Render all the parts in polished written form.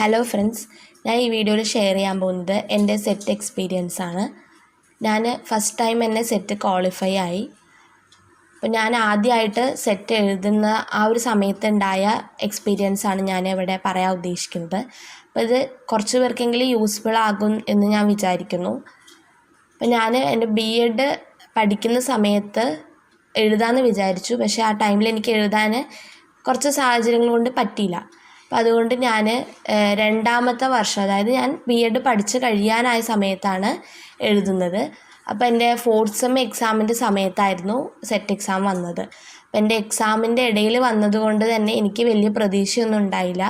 Hello friends, ഞാൻ ഈ വീഡിയോയിൽ ഷെയർ ചെയ്യാൻ പോകുന്നത് എൻ്റെ സെറ്റ് എക്സ്പീരിയൻസ് ആണ്. ഞാൻ ഫസ്റ്റ് ടൈം എന്നെ സെറ്റ് ക്വാളിഫൈ ആയി. അപ്പോൾ ഞാൻ ആദ്യമായിട്ട് സെറ്റ് എഴുതുന്ന ആ ഒരു സമയത്തുണ്ടായ എക്സ്പീരിയൻസാണ് ഞാൻ ഇവിടെ പറയാൻ ഉദ്ദേശിക്കുന്നത്. അപ്പോൾ ഇത് കുറച്ച് പേർക്കെങ്കിലും യൂസ്ഫുൾ ആകും എന്ന് ഞാൻ വിചാരിക്കുന്നു. അപ്പോൾ ഞാൻ എൻ്റെ BEd പഠിക്കുന്ന സമയത്ത് എഴുതാമെന്ന് വിചാരിച്ചു. പക്ഷേ ആ ടൈമിൽ എനിക്ക് എഴുതാൻ കുറച്ച് സാഹചര്യങ്ങൾ കൊണ്ട് പറ്റിയില്ല. അപ്പോൾ അതുകൊണ്ട് ഞാൻ രണ്ടാമത്തെ വർഷം, അതായത് ഞാൻ BEd പഠിച്ച് കഴിയാനായ സമയത്താണ് എഴുതുന്നത്. അപ്പോൾ എൻ്റെ 4th സെം എക്സാമിൻ്റെ സമയത്തായിരുന്നു സെറ്റ് എക്സാം വന്നത്. അപ്പോൾ എൻ്റെ എക്സാമിൻ്റെ ഇടയിൽ വന്നതുകൊണ്ട് തന്നെ എനിക്ക് വലിയ പ്രതീക്ഷയൊന്നും ഉണ്ടായില്ല.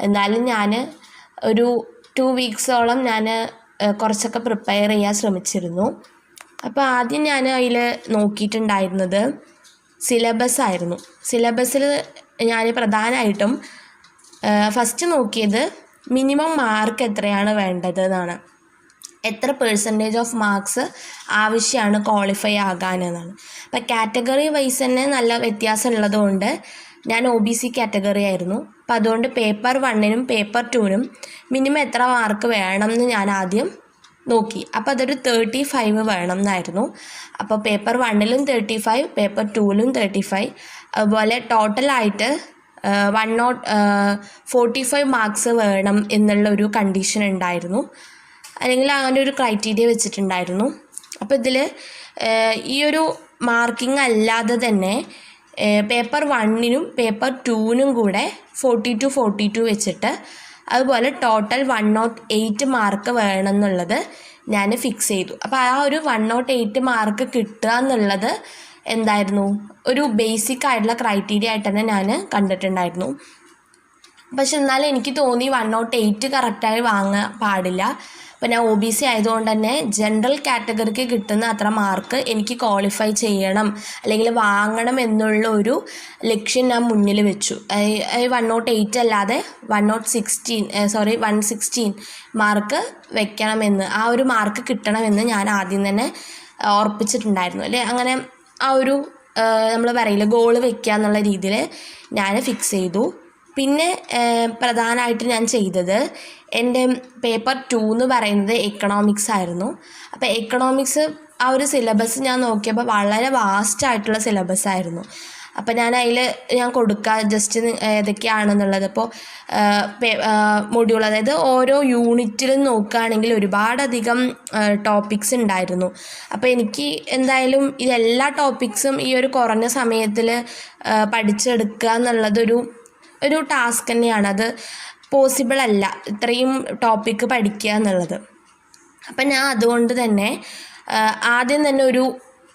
എന്നാലും ഞാൻ ഒരു 2 വീക്സോളം ഞാൻ കുറച്ചൊക്കെ പ്രിപ്പയർ ചെയ്യാൻ ശ്രമിച്ചിരുന്നു. അപ്പോൾ ആദ്യം ഞാൻ അതിൽ നോക്കിയിട്ടുണ്ടായിരുന്നത് സിലബസ് ആയിരുന്നു. സിലബസിൽ ഞാൻ പ്രധാനമായിട്ടും ഫസ്റ്റ് നോക്കിയത് മിനിമം മാർക്ക് എത്രയാണ് വേണ്ടത് എന്നാണ്. എത്ര % ഓഫ് മാർക്സ് ആവശ്യമാണ് ക്വാളിഫൈ ആകാനെന്നാണ്. അപ്പോൾ കാറ്റഗറി വൈസ് തന്നെ നല്ല വ്യത്യാസം ഉള്ളതുകൊണ്ട് ഞാൻ OBC കാറ്റഗറി ആയിരുന്നു. അപ്പോൾ അതുകൊണ്ട് പേപ്പർ 1നും പേപ്പർ 2നും മിനിമം എത്ര മാർക്ക് വേണം എന്ന് ഞാൻ ആദ്യം നോക്കി. അപ്പോൾ അതൊരു 35 വേണം എന്നായിരുന്നു. അപ്പോൾ പേപ്പർ 1ലും 35, പേപ്പർ 2ലും 35, അതുപോലെ ടോട്ടലായിട്ട് 145 മാർക്സ് വേണം എന്നുള്ളൊരു കണ്ടീഷൻ ഉണ്ടായിരുന്നു, അല്ലെങ്കിൽ അങ്ങനെ ഒരു ക്രൈറ്റീരിയ വെച്ചിട്ടുണ്ടായിരുന്നു. അപ്പോൾ ഇതിൽ ഈ ഒരു മാർക്കിംഗ് അല്ലാതെ തന്നെ പേപ്പർ 1നും പേപ്പർ 2നും കൂടെ 42 വെച്ചിട്ട്, അതുപോലെ ടോട്ടൽ 108 മാർക്ക് വേണം എന്നുള്ളത് ഞാൻ ഫിക്സ് ചെയ്തു. അപ്പോൾ ആ ഒരു 108 മാർക്ക് കിട്ടുക എന്നുള്ളത് എന്തായിരുന്നു, ഒരു ബേസിക് ആയിട്ടുള്ള ക്രൈറ്റീരിയ ആയിട്ട് തന്നെ ഞാൻ കണ്ടിട്ടുണ്ടായിരുന്നു. പക്ഷെ എന്നാലും എനിക്ക് തോന്നി 108 കറക്റ്റായി വാങ്ങാൻ പാടില്ല. അപ്പോൾ ഞാൻ OBC ആയതുകൊണ്ട് തന്നെ ജനറൽ കാറ്റഗറിക്ക് കിട്ടുന്ന അത്ര മാർക്ക് എനിക്ക് ക്വാളിഫൈ ചെയ്യണം അല്ലെങ്കിൽ വാങ്ങണം എന്നുള്ള ഒരു ലക്ഷ്യം ഞാൻ മുന്നിൽ വെച്ചു. 108 അല്ലാതെ 116 മാർക്ക് വെക്കണമെന്ന്, ആ ഒരു മാർക്ക് കിട്ടണമെന്ന് ഞാൻ ആദ്യം തന്നെ ഓർപ്പിച്ചിട്ടുണ്ടായിരുന്നു. അല്ലേ, അങ്ങനെ ആ ഒരു നമ്മൾ പറയില്ല ഗോള് വെക്കുക എന്നുള്ള രീതിയിൽ ഞാൻ ഫിക്സ് ചെയ്തു. പിന്നെ പ്രധാനമായിട്ട് ഞാൻ ചെയ്തത് എൻ്റെ പേപ്പർ 2 എന്ന് പറയുന്നത് എക്കണോമിക്സ് ആയിരുന്നു. അപ്പോൾ എക്കണോമിക്സ് ആ ഒരു സിലബസ് ഞാൻ നോക്കിയപ്പോൾ വളരെ വാസ്റ്റായിട്ടുള്ള സിലബസ് ആയിരുന്നു. അപ്പോൾ ഞാൻ കൊടുക്കുക ജസ്റ്റ് ഏതൊക്കെയാണെന്നുള്ളത്. ഇപ്പോൾ മൊഡ്യൂൾ, അതായത് ഓരോ യൂണിറ്റിലും നോക്കുകയാണെങ്കിൽ ഒരുപാടധികം ടോപ്പിക്സ് ഉണ്ടായിരുന്നു. അപ്പോൾ എനിക്ക് എന്തായാലും ഇതെല്ലാ ടോപ്പിക്സും ഈ ഒരു കുറഞ്ഞ സമയത്തിൽ പഠിച്ചെടുക്കുക എന്നുള്ളതൊരു ടാസ്ക് തന്നെയാണ്. അത് പോസിബിൾ അല്ല ഇത്രയും ടോപ്പിക്ക് പഠിക്കുക എന്നുള്ളത്. അപ്പം ഞാൻ അതുകൊണ്ട് തന്നെ ആദ്യം തന്നെ ഒരു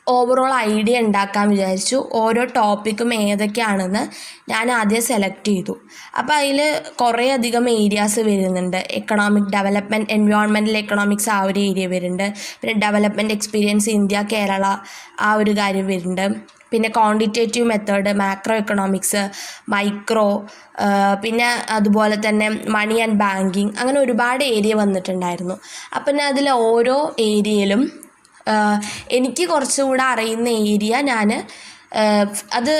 ഓവറോൾ ഐഡിയ ഉണ്ടാക്കാൻ വിചാരിച്ചു. ഓരോ ടോപ്പിക്കും ഏതൊക്കെയാണെന്ന് ഞാൻ ആദ്യം സെലക്ട് ചെയ്തു. അപ്പോൾ അതിൽ കുറേ അധികം ഏരിയാസ് വരുന്നുണ്ട്. എക്കണോമിക് ഡെവലപ്മെൻറ്റ്, എൻവയോൺമെൻറ്റൽ എക്കണോമിക്സ് ആ ഒരു ഏരിയ വരുന്നുണ്ട്. പിന്നെ ഡെവലപ്മെൻറ്റ് എക്സ്പീരിയൻസ് ഇന്ത്യ കേരള ആ ഒരു കാര്യം വരുന്നുണ്ട്. പിന്നെ quantitative method, macro economics, micro, പിന്നെ അതുപോലെ തന്നെ മണി ആൻഡ് ബാങ്കിങ്, അങ്ങനെ ഒരുപാട് ഏരിയ വന്നിട്ടുണ്ടായിരുന്നു. അപ്പം ഞാൻ അതിൽ ഓരോ ഏരിയയിലും എനിക്ക് കുറച്ചുകൂടെ അറിയുന്ന ഏരിയ ഞാൻ അത്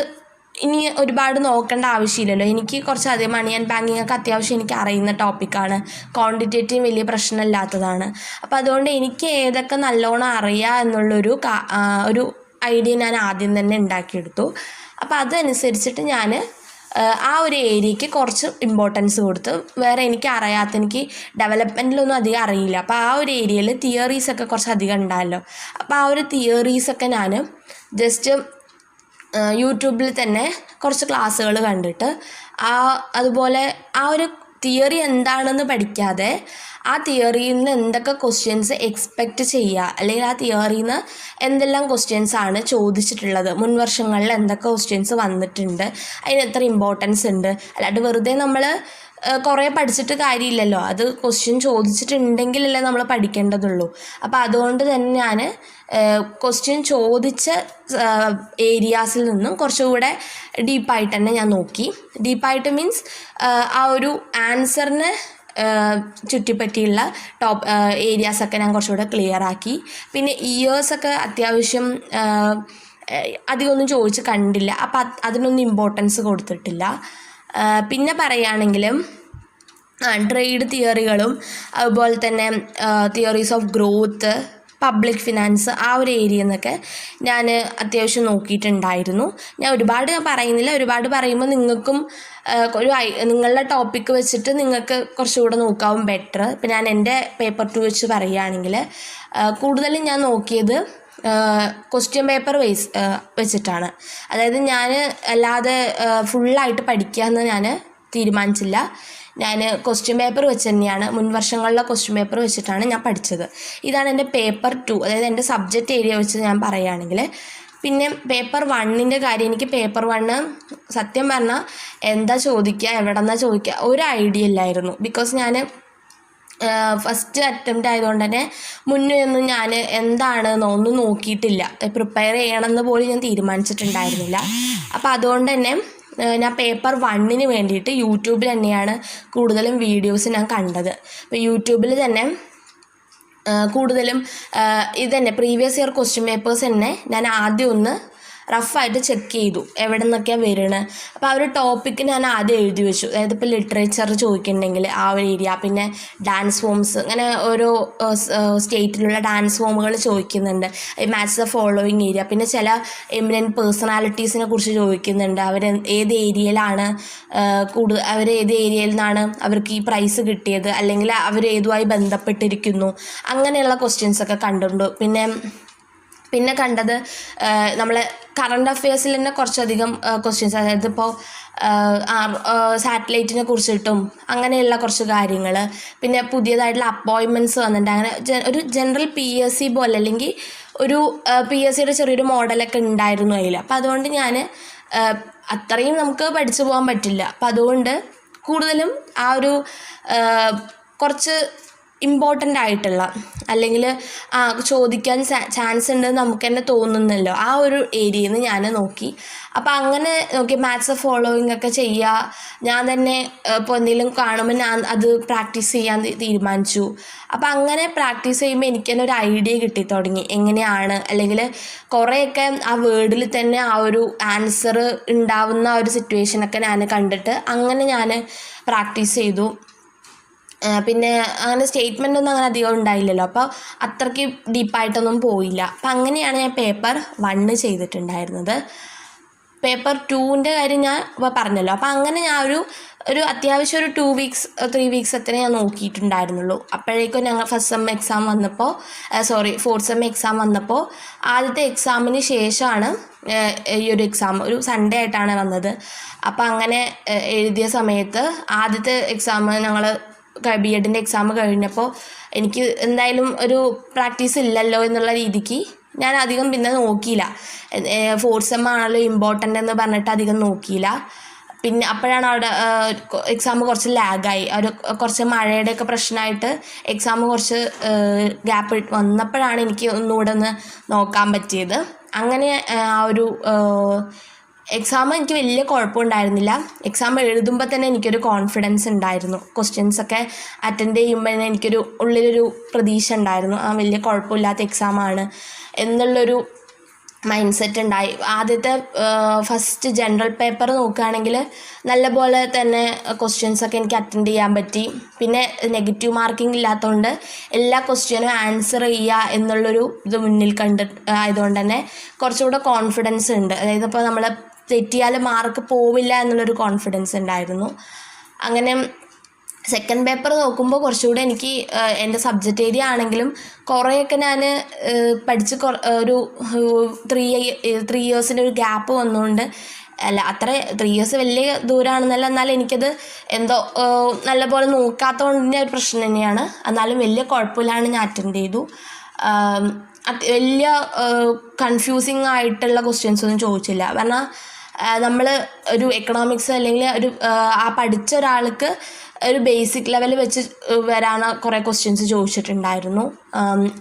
ഇനി ഒരുപാട് നോക്കേണ്ട ആവശ്യമില്ലല്ലോ. എനിക്ക് കുറച്ചധികം മണി ആൻഡ് ബാങ്കിങ് ഒക്കെ അത്യാവശ്യം എനിക്ക് അറിയുന്ന ടോപ്പിക്കാണ്. ക്വാണ്ടിറ്റേറ്റീവ് വലിയ പ്രശ്നമില്ലാത്തതാണ്. അപ്പോൾ അതുകൊണ്ട് എനിക്ക് ഏതൊക്കെ നല്ലോണം അറിയാം എന്നുള്ളൊരു ഒരു ഐഡിയ ഞാൻ ആദ്യം തന്നെ ഉണ്ടാക്കിയെടുത്തു. അപ്പോൾ അതനുസരിച്ചിട്ട് ഞാൻ ആ ഒരു ഏരിയയ്ക്ക് കുറച്ച് ഇമ്പോർട്ടൻസ് കൊടുത്തു. വേറെ എനിക്ക് ഡെവലപ്മെൻറ്റിലൊന്നും അധികം അറിയില്ല. അപ്പോൾ ആ ഒരു ഏരിയയിൽ തിയറീസൊക്കെ കുറച്ച് അധികം ഉണ്ടായല്ലോ. അപ്പോൾ ആ ഒരു തിയറീസൊക്കെ ഞാൻ ജസ്റ്റ് യൂട്യൂബിൽ തന്നെ കുറച്ച് ക്ലാസ്സുകൾ കണ്ടിട്ട് അതുപോലെ ആ ഒരു തിയറി എന്താണെന്ന് പഠിക്കാതെ ആ തിയറിയിൽ നിന്ന് എന്തൊക്കെ ക്വസ്റ്റ്യൻസ് എക്സ്പെക്റ്റ് ചെയ്യുക, അല്ലെങ്കിൽ ആ തിയറിയിൽ നിന്ന് എന്തെല്ലാം ക്വസ്റ്റ്യൻസ് ആണ് ചോദിച്ചിട്ടുള്ളത്, മുൻ വർഷങ്ങളിൽ എന്തൊക്കെ ക്വസ്റ്റ്യൻസ് വന്നിട്ടുണ്ട്, അതിന് എത്ര ഇമ്പോർട്ടൻസ് ഉണ്ട്. അല്ലാണ്ട് വെറുതെ നമ്മൾ കുറേ പഠിച്ചിട്ട് കാര്യമില്ലല്ലോ. അത് ക്വസ്റ്റ്യൻ ചോദിച്ചിട്ടുണ്ടെങ്കിലല്ലേ നമ്മൾ പഠിക്കേണ്ടതുള്ളൂ. അപ്പോൾ അതുകൊണ്ട് തന്നെ ഞാൻ ക്വസ്റ്റ്യൻ ചോദിച്ച ഏരിയാസിൽ നിന്നും കുറച്ചുകൂടെ ഡീപ്പായിട്ട് തന്നെ ഞാൻ നോക്കി. ഡീപ്പായിട്ട് മീൻസ് ആ ഒരു ആൻസറിന് ചുറ്റിപ്പറ്റിയുള്ള ഏരിയാസൊക്കെ ഞാൻ കുറച്ചുകൂടെ ക്ലിയർ ആക്കി. പിന്നെ ഇയേഴ്സൊക്കെ അത്യാവശ്യം അധികമൊന്നും ചോദിച്ച് കണ്ടില്ല. അപ്പം അതിനൊന്നും ഇമ്പോർട്ടൻസ് കൊടുത്തിട്ടില്ല. പിന്നെ പറയുകയാണെങ്കിൽ ട്രേഡ് തിയറികളും അതുപോലെ തന്നെ theories of growth, public finance, ആ ഒരു ഏരിയ എന്നൊക്കെ ഞാൻ അത്യാവശ്യം നോക്കിയിട്ടുണ്ടായിരുന്നു. ഞാൻ ഒരുപാട് പറയുന്നില്ല, ഒരുപാട് പറയുമ്പോൾ നിങ്ങൾക്കും നിങ്ങളുടെ ടോപ്പിക്ക് വെച്ചിട്ട് നിങ്ങൾക്ക് കുറച്ചുകൂടെ നോക്കാവും ബെറ്റർ. ഇപ്പം ഞാൻ എൻ്റെ പേപ്പർ 2 വെച്ച് പറയുകയാണെങ്കിൽ കൂടുതലും ഞാൻ നോക്കിയത് ക്വസ്റ്റ്യൻ പേപ്പർ വെച്ചിട്ടാണ്. അതായത് ഞാൻ അല്ലാതെ ഫുള്ളായിട്ട് പഠിക്കുക എന്ന് ഞാൻ തീരുമാനിച്ചില്ല. ഞാൻ ക്വസ്റ്റ്യൻ പേപ്പർ വെച്ച് തന്നെയാണ്, മുൻ വർഷങ്ങളിലെ ക്വസ്റ്റ്യൻ പേപ്പർ വെച്ചിട്ടാണ് ഞാൻ പഠിച്ചത്. ഇതാണ് എൻ്റെ പേപ്പർ 2, അതായത് എൻ്റെ സബ്ജക്റ്റ് ഏരിയ വെച്ച് ഞാൻ പറയുകയാണെങ്കിൽ. പിന്നെ പേപ്പർ 1ൻ്റെ കാര്യം, എനിക്ക് പേപ്പർ 1 സത്യം പറഞ്ഞാൽ എന്താ ചോദിക്കുക, എവിടെ നിന്നാണ് ചോദിക്കുക, ഒരു ഐഡിയ ഇല്ലായിരുന്നു. ബിക്കോസ് ഞാൻ ഫസ്റ്റ് അറ്റംപ്റ്റ് ആയതുകൊണ്ട് തന്നെ മുന്നേ ഒന്നും ഞാൻ എന്താണെന്നോ ഒന്നും നോക്കിയിട്ടില്ല, പ്രിപ്പയർ ചെയ്യണമെന്ന് പോലും ഞാൻ തീരുമാനിച്ചിട്ടുണ്ടായിരുന്നില്ല. അപ്പോൾ അതുകൊണ്ട് തന്നെ ഞാൻ പേപ്പർ 1ന് വേണ്ടിയിട്ട് യൂട്യൂബിൽ തന്നെയാണ് കൂടുതലും വീഡിയോസ് ഞാൻ കണ്ടത്. അപ്പോൾ യൂട്യൂബിൽ തന്നെ കൂടുതലും ഇതന്നെ പ്രീവിയസ് ഇയർ ക്വസ്റ്റ്യൻ പേപ്പേഴ്സ് തന്നെ ഞാൻ ആദ്യം ഒന്ന് റഫായിട്ട് ചെക്ക് ചെയ്തു എവിടെ നിന്നൊക്കെയാണ് വരുന്നത്. അപ്പോൾ ആ ഒരു ടോപ്പിക്ക് ഞാൻ ആദ്യം എഴുതി വെച്ചു. അതായത് ഇപ്പോൾ ലിറ്ററേച്ചർ ചോദിക്കുന്നുണ്ടെങ്കിൽ ആ ഒരു ഏരിയ, പിന്നെ ഡാൻസ് ഫോംസ്, അങ്ങനെ ഓരോ സ്റ്റേറ്റിലുള്ള ഡാൻസ് ഫോമുകൾ ചോദിക്കുന്നുണ്ട്, മാച്ച് ദ ഫോളോയിങ് ഏരിയ. പിന്നെ ചില എമിനൻറ്റ് പേഴ്സണാലിറ്റീസിനെ കുറിച്ച് ചോദിക്കുന്നുണ്ട്, അവർ ഏത് ഏരിയയിലാണ് അവർ ഏത് ഏരിയയിൽ നിന്നാണ് അവർക്ക് ഈ പ്രൈസ് കിട്ടിയത്, അല്ലെങ്കിൽ അവർ ഏതുമായി ബന്ധപ്പെട്ടിരിക്കുന്നു, അങ്ങനെയുള്ള ക്വസ്റ്റ്യൻസൊക്കെ കണ്ടിട്ടുണ്ട്. പിന്നെ കണ്ടത് നമ്മളെ കറണ്ട് അഫെയർസിൽ തന്നെ കുറച്ചധികം ക്വസ്റ്റ്യൻസ്, അതായത് ഇപ്പോൾ സാറ്റലൈറ്റിനെ കുറിച്ചിട്ടും അങ്ങനെയുള്ള കുറച്ച് കാര്യങ്ങൾ, പിന്നെ പുതിയതായിട്ടുള്ള അപ്പോയിൻമെൻറ്റ്സ് വന്നിട്ടുണ്ട്. അങ്ങനെ ഒരു ജനറൽ PSC പോലെ, അല്ലെങ്കിൽ ഒരു PSCയുടെ ചെറിയൊരു മോഡലൊക്കെ ഉണ്ടായിരുന്നു അതിൽ. അപ്പോൾ അതുകൊണ്ട് ഞാൻ അത്രയും നമുക്ക് പഠിച്ചു പോകാൻ പറ്റില്ല. അപ്പോൾ അതുകൊണ്ട് കൂടുതലും ആ ഒരു കുറച്ച് ഇമ്പോർട്ടൻ്റ് ആയിട്ടുള്ള, അല്ലെങ്കിൽ ചോദിക്കാൻ ചാൻസ് ഉണ്ടെന്ന് നമുക്ക് തന്നെ തോന്നുന്നല്ലോ, ആ ഒരു ഏരിയയിൽ നിന്ന് ഞാൻ നോക്കി. അപ്പോൾ അങ്ങനെ നോക്കി മാത്സ് ഫോളോയിങ് ഒക്കെ ചെയ്യുക. ഞാൻ തന്നെ ഇപ്പോൾ എന്തെങ്കിലും കാണുമ്പോൾ ഞാൻ അത് പ്രാക്ടീസ് ചെയ്യാൻ തീരുമാനിച്ചു. അപ്പോൾ അങ്ങനെ പ്രാക്ടീസ് ചെയ്യുമ്പോൾ എനിക്ക് തന്നെ ഒരു ഐഡിയ കിട്ടി തുടങ്ങി എങ്ങനെയാണ്, അല്ലെങ്കിൽ കുറേയൊക്കെ ആ വേർഡിൽ തന്നെ ആ ഒരു ആൻസർ ഉണ്ടാവുന്ന ആ ഒരു സിറ്റുവേഷനൊക്കെ ഞാൻ കണ്ടിട്ട് അങ്ങനെ ഞാൻ പ്രാക്ടീസ് ചെയ്തു. പിന്നെ അങ്ങനെ സ്റ്റേറ്റ്മെൻ്റ് ഒന്നും അങ്ങനെ അധികം ഉണ്ടായില്ലല്ലോ, അപ്പോൾ അത്രയ്ക്ക് ഡീപ്പായിട്ടൊന്നും പോയില്ല. അപ്പം അങ്ങനെയാണ് ഞാൻ പേപ്പർ 1 ചെയ്തിട്ടുണ്ടായിരുന്നത്. പേപ്പർ 2ൻ്റെ കാര്യം ഞാൻ ഇപ്പോൾ പറഞ്ഞല്ലോ. അപ്പോൾ അങ്ങനെ ഞാൻ ഒരു അത്യാവശ്യം ഒരു 2 വീക്സ് 3 വീക്സ് അത്രേ ഞാൻ നോക്കിയിട്ടുണ്ടായിരുന്നുള്ളൂ. അപ്പോഴേക്കും ഞങ്ങൾ ഫസ്റ്റ് സെം എക്സാം വന്നപ്പോൾ ഫോർത്ത് സെം എക്സാം വന്നപ്പോൾ ആദ്യത്തെ എക്സാമിന് ശേഷമാണ് ഈ ഒരു എക്സാം ഒരു സൺഡേ ആയിട്ടാണ് വന്നത്. അപ്പോൾ അങ്ങനെ എഴുതിയ സമയത്ത് ആദ്യത്തെ എക്സാം ഞങ്ങൾ B.Edൻ്റെ എക്സാം കഴിഞ്ഞപ്പോൾ എനിക്ക് എന്തായാലും ഒരു പ്രാക്ടീസ് ഇല്ലല്ലോ എന്നുള്ള രീതിക്ക് ഞാൻ അധികം പിന്നെ നോക്കിയില്ല. ഫോർത്ത് സെം ആണല്ലോ ഇമ്പോർട്ടൻ്റ് എന്ന് പറഞ്ഞിട്ട് അധികം നോക്കിയില്ല. പിന്നെ അപ്പോഴാണ് അവിടെ എക്സാം കുറച്ച് ലാഗായി, കുറച്ച് മഴയുടെയൊക്കെ പ്രശ്നമായിട്ട് എക്സാം കുറച്ച് ഗ്യാപ്പ് വന്നപ്പോഴാണ് എനിക്ക് ഒന്നുകൂടെ ഒന്ന് നോക്കാൻ പറ്റിയത്. അങ്ങനെ ആ ഒരു എക്സാം എനിക്ക് വലിയ കുഴപ്പമുണ്ടായിരുന്നില്ല. എക്സാം എഴുതുമ്പോൾ തന്നെ എനിക്കൊരു കോൺഫിഡൻസ് ഉണ്ടായിരുന്നു. ക്വസ്റ്റ്യൻസൊക്കെ അറ്റൻഡ് ചെയ്യുമ്പോൾ തന്നെ എനിക്കൊരു ഉള്ളിലൊരു പ്രതീക്ഷ ഉണ്ടായിരുന്നു, വലിയ കുഴപ്പമില്ലാത്ത എക്സാമാണ് എന്നുള്ളൊരു മൈൻഡ് സെറ്റ് ഉണ്ടായി. ആദ്യത്തെ ഫസ്റ്റ് ജനറൽ പേപ്പർ നോക്കുകയാണെങ്കിൽ നല്ലപോലെ തന്നെ ക്വസ്റ്റ്യൻസൊക്കെ എനിക്ക് അറ്റൻഡ് ചെയ്യാൻ പറ്റി. പിന്നെ നെഗറ്റീവ് മാർക്കിംഗ് ഇല്ലാത്തതുകൊണ്ട് എല്ലാ ക്വസ്റ്റ്യനും ആൻസർ ചെയ്യുക എന്നുള്ളൊരു ഇത് മുന്നിൽ ആയതുകൊണ്ട് തന്നെ കുറച്ചുകൂടെ കോൺഫിഡൻസ് ഉണ്ട്. അതായത് ഇപ്പോൾ നമ്മൾ തെറ്റിയാൽ മാർക്ക് പോവില്ല എന്നുള്ളൊരു കോൺഫിഡൻസ് ഉണ്ടായിരുന്നു. അങ്ങനെ സെക്കൻഡ് പേപ്പർ നോക്കുമ്പോൾ കുറച്ചുകൂടെ എനിക്ക് എൻ്റെ സബ്ജക്റ്റ് ഏരിയ ആണെങ്കിലും കുറേയൊക്കെ ഞാൻ പഠിച്ച് ഒരു 3 ഇയേഴ്സിൻ്റെ ഒരു ഗ്യാപ്പ് വന്നുകൊണ്ട്, അല്ല അത്ര 3 ഇയേഴ്സ് വലിയ ദൂരമാണെന്നല്ല, എന്നാലും എനിക്കത് എന്തോ നല്ലപോലെ നോക്കാത്തതുകൊണ്ടിൻ്റെ ഒരു പ്രശ്നം തന്നെയാണ്. എന്നാലും വലിയ കുഴപ്പമില്ലാണ്ട് ഞാൻ അറ്റൻഡ് ചെയ്തു. വലിയ കൺഫ്യൂസിങ് ആയിട്ടുള്ള ക്വസ്റ്റ്യൻസ് ഒന്നും ചോദിച്ചില്ല. കാരണം നമ്മൾ ഒരു എക്കണോമിക്സ് അല്ലെങ്കിൽ ഒരു പഠിച്ച ഒരാൾക്ക് ഒരു ബേസിക് ലെവൽ വെച്ച് വരാണ് കുറേ ക്വസ്റ്റ്യൻസ് ചോദിച്ചിട്ടുണ്ടായിരുന്നു.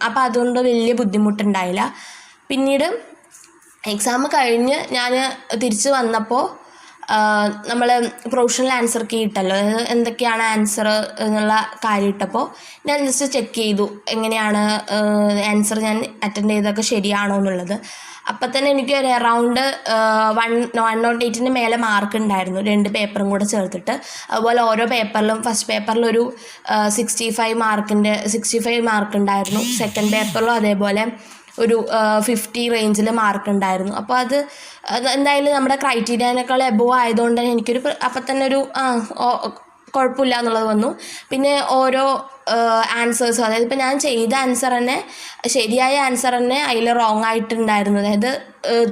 അപ്പോൾ അതുകൊണ്ട് വലിയ ബുദ്ധിമുട്ടുണ്ടായില്ല. പിന്നീട് എക്സാം കഴിഞ്ഞ് ഞാൻ തിരിച്ച് വന്നപ്പോൾ നമ്മൾ പ്രൊഫഷണൽ ആൻസർ കീ ഇട്ടല്ലോ, അതായത് എന്തൊക്കെയാണ് ആൻസർ എന്നുള്ള കാര്യം ഇട്ടപ്പോൾ ഞാൻ ജസ്റ്റ് ചെക്ക് ചെയ്തു എങ്ങനെയാണ് ആൻസർ ഞാൻ അറ്റൻഡ് ചെയ്തൊക്കെ ശരിയാണോ എന്നുള്ളത്. അപ്പം തന്നെ എനിക്ക് ഒരു അറൗണ്ട് 108 മേലെ മാർക്ക് ഉണ്ടായിരുന്നു 2 പേപ്പറും കൂടെ ചേർത്തിട്ട്. അതുപോലെ ഓരോ പേപ്പറിലും ഫസ്റ്റ് പേപ്പറിലൊരു 65 മാർക്ക് ഉണ്ടായിരുന്നു. സെക്കൻഡ് പേപ്പറിലും അതേപോലെ ഒരു 50 റേഞ്ചിൽ മാർക്ക് ഉണ്ടായിരുന്നു. അപ്പോൾ അത് എന്തായാലും നമ്മുടെ ക്രൈറ്റീരിയനേക്കാൾ എബോവ് ആയതുകൊണ്ട് തന്നെ എനിക്കൊരു അപ്പം തന്നെ ഒരു കുഴപ്പമില്ല എന്നുള്ളത് വന്നു. പിന്നെ ഓരോ ആൻസേഴ്സും, അതായത് ഇപ്പം ഞാൻ ചെയ്ത ആൻസർ തന്നെ ശരിയായ ആൻസർ തന്നെ അതിൽ റോങ് ആയിട്ടുണ്ടായിരുന്നു, അതായത്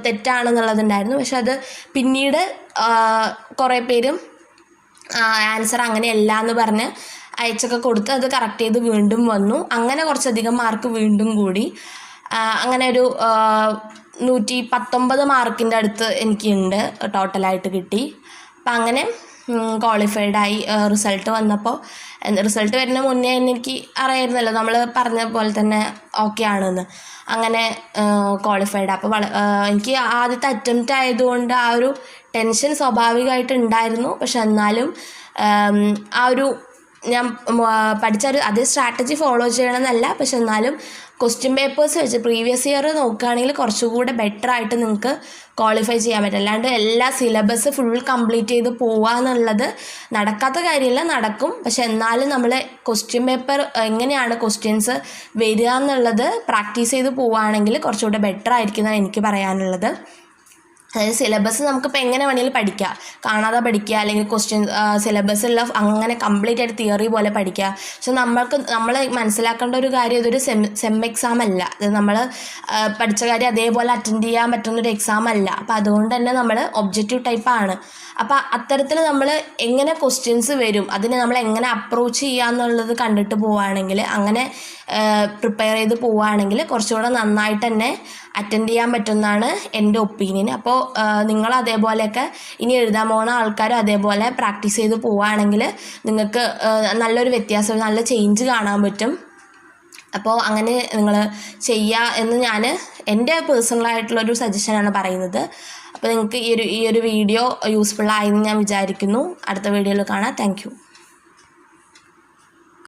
തെറ്റാണെന്നുള്ളതുണ്ടായിരുന്നു. പക്ഷെ അത് പിന്നീട് കുറേ പേരും ആൻസർ അങ്ങനെയല്ല എന്ന് പറഞ്ഞ് അയച്ചൊക്കെ കൊടുത്ത് അത് കറക്റ്റ് ചെയ്ത് വീണ്ടും വന്നു. അങ്ങനെ കുറച്ചധികം മാർക്ക് വീണ്ടും കൂടി. അങ്ങനെ ഒരു 119 മാർക്കിൻ്റെ അടുത്ത് എനിക്കുണ്ട് ടോട്ടലായിട്ട് കിട്ടി. അപ്പം അങ്ങനെ ക്വാളിഫൈഡായി. റിസൾട്ട് വന്നപ്പോൾ, റിസൾട്ട് വരുന്ന മുന്നേ തന്നെ എനിക്ക് അറിയായിരുന്നല്ലോ നമ്മൾ പറഞ്ഞ പോലെ തന്നെ ഓക്കെ ആണെന്ന്. അങ്ങനെ ക്വാളിഫൈഡ്. അപ്പോൾ എനിക്ക് ആദ്യത്തെ അറ്റംപ്റ്റ് ആയതുകൊണ്ട് ആ ഒരു ടെൻഷൻ സ്വാഭാവികമായിട്ട് ഉണ്ടായിരുന്നു. പക്ഷെ എന്നാലും ആ ഒരു ഞാൻ പഠിച്ച ഒരു അതേ സ്ട്രാറ്റജി ഫോളോ ചെയ്യണമെന്നല്ല, പക്ഷെ എന്നാലും ക്വസ്റ്റ്യൻ പേപ്പേഴ്സ് വെച്ച് പ്രീവിയസ് ഇയർ നോക്കുകയാണെങ്കിൽ കുറച്ചുകൂടെ ബെറ്റർ ആയിട്ട് നിങ്ങൾക്ക് ക്വാളിഫൈ ചെയ്യാൻ പറ്റും. അല്ലാണ്ട് എല്ലാ സിലബസ് ഫുൾ കംപ്ലീറ്റ് ചെയ്ത് പോവുക എന്നുള്ളത് നടക്കാത്ത കാര്യമില്ല, നടക്കും. പക്ഷെ എന്നാലും നമ്മൾ ക്വസ്റ്റ്യൻ പേപ്പർ എങ്ങനെയാണ് ക്വസ്റ്റ്യൻസ് വരിക എന്നുള്ളത് പ്രാക്ടീസ് ചെയ്ത് പോവുകയാണെങ്കിൽ കുറച്ചുകൂടെ ബെറ്റർ ആയിരിക്കും എന്നാണ് എനിക്ക് പറയാനുള്ളത്. അതായത് സിലബസ് നമുക്കിപ്പോൾ എങ്ങനെ വേണമെങ്കിലും പഠിക്കാം, കാണാതെ പഠിക്കുക, അല്ലെങ്കിൽ ക്വസ്റ്റ്യൻ സിലബസുള്ള അങ്ങനെ കംപ്ലീറ്റ് ആയിട്ട് തിയറി പോലെ പഠിക്കുക. പക്ഷെ നമ്മൾ മനസ്സിലാക്കേണ്ട ഒരു കാര്യം, ഇതൊരു സെം എക്സാം അല്ല. ഇത് നമ്മൾ പഠിച്ച കാര്യം അതേപോലെ അറ്റൻഡ് ചെയ്യാൻ പറ്റുന്നൊരു എക്സാം അല്ല. അപ്പോൾ അതുകൊണ്ട് തന്നെ നമ്മൾ ഒബ്ജക്റ്റീവ് ടൈപ്പാണ്. അപ്പോൾ അത്തരത്തിൽ നമ്മൾ എങ്ങനെ ക്വസ്റ്റ്യൻസ് വരും, അതിനെ നമ്മൾ എങ്ങനെ അപ്രോച്ച് ചെയ്യുക എന്നുള്ളത് കണ്ടിട്ട് പോവുകയാണെങ്കിൽ, അങ്ങനെ പ്രിപ്പയർ ചെയ്ത് പോവുകയാണെങ്കിൽ കുറച്ചുകൂടെ നന്നായിട്ട് തന്നെ അറ്റൻഡ് ചെയ്യാൻ പറ്റുമെന്നാണ് എൻ്റെ ഒപ്പീനിയൻ. അപ്പോൾ നിങ്ങൾ അതേപോലെയൊക്കെ ഇനി എഴുതാൻ പോകുന്ന ആൾക്കാരും അതേപോലെ പ്രാക്ടീസ് ചെയ്ത് പോവുകയാണെങ്കിൽ നിങ്ങൾക്ക് നല്ലൊരു വ്യത്യാസം, നല്ല ചേഞ്ച് കാണാൻ പറ്റും. അപ്പോൾ അങ്ങനെ നിങ്ങൾ ചെയ്യുക എന്ന് ഞാൻ എൻ്റെ പേഴ്സണലായിട്ടുള്ളൊരു സജഷനാണ് പറയുന്നത്. അപ്പോൾ നിങ്ങൾക്ക് ഈ ഒരു വീഡിയോ യൂസ്ഫുൾ ആയെന്ന് ഞാൻ വിചാരിക്കുന്നു. അടുത്ത വീഡിയോയിൽ കാണാം. Thank you.